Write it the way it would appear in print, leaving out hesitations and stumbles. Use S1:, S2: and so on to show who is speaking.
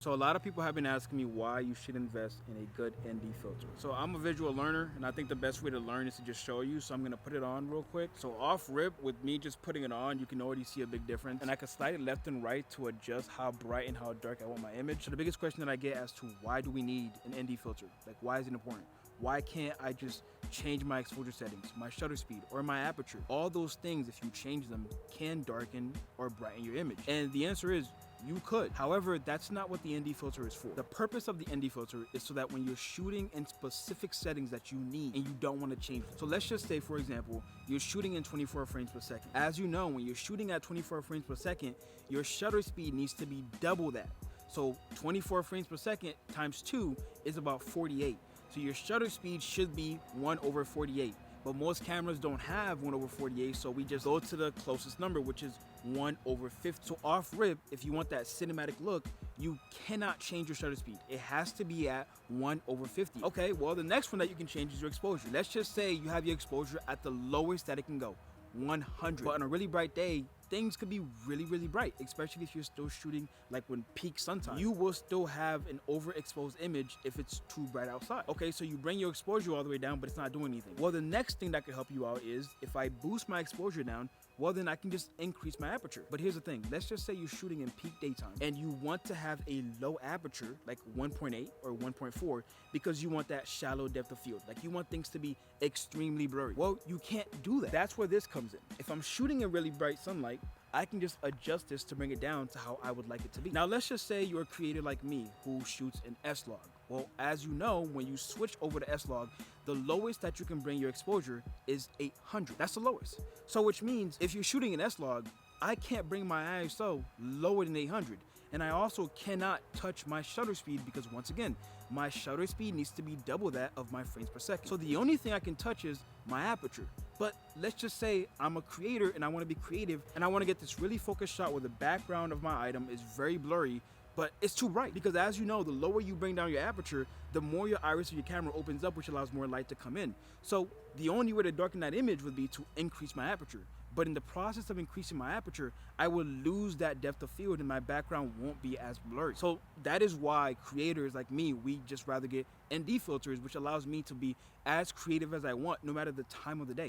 S1: So a lot of people have been asking me why you should invest in a good ND filter. So I'm a visual learner, and I think the best way to learn is to just show you. So I'm gonna put it on real quick. So off rip, with me just putting it on, you can already see a big difference. And I can slide it left and right to adjust how bright and how dark I want my image. So the biggest question that I get as to why do we need an ND filter? Like, why is it important? Why can't I just change my exposure settings, my shutter speed, or my aperture? All those things, if you change them, can darken or brighten your image. And the answer is, you could. However, that's not what the ND filter is for. The purpose of the ND filter is so that when you're shooting in specific settings that you need and you don't want to change them. So let's just say, for example, you're shooting in 24 frames per second. As you know, when you're shooting at 24 frames per second, your shutter speed needs to be double that. So 24 frames per second times 2 is about 48. So your shutter speed should be 1/48. But most cameras don't have 1/48, so we just go to the closest number, which is 1/50. So off rip, if you want that cinematic look, you cannot change your shutter speed. It has to be at 1/50. Okay, well, the next one that you can change is your exposure. Let's just say you have your exposure at the lowest that it can go, 100. But on a really bright day, things could be really bright, especially if you're still shooting like when peak sun time. You will still have an overexposed image if it's too bright outside. Okay, so you bring your exposure all the way down, but it's not doing anything. Well, the next thing that could help you out is if I boost my exposure down, well, then I can just increase my aperture. But here's the thing, let's just say you're shooting in peak daytime and you want to have a low aperture, like 1.8 or 1.4, because you want that shallow depth of field. Like you want things to be extremely blurry. Well, you can't do that. That's where this comes in. If I'm shooting in really bright sunlight, I can just adjust this to bring it down to how I would like it to be. Now, let's just say you're a creator like me who shoots in S-Log. Well, as you know, when you switch over to S-Log, the lowest that you can bring your exposure is 800. That's the lowest. So which means if you're shooting in S-Log, I can't bring my ISO lower than 800. And I also cannot touch my shutter speed because once again, my shutter speed needs to be double that of my frames per second. So the only thing I can touch is my aperture. But let's just say I'm a creator and I want to be creative and I want to get this really focused shot where the background of my item is very blurry, but it's too bright. Because as you know, the lower you bring down your aperture, the more your iris of your camera opens up, which allows more light to come in. So the only way to darken that image would be to increase my aperture. But in the process of increasing my aperture, I will lose that depth of field and my background won't be as blurry. So that is why creators like me, we just rather get ND filters, which allows me to be as creative as I want, no matter the time of the day.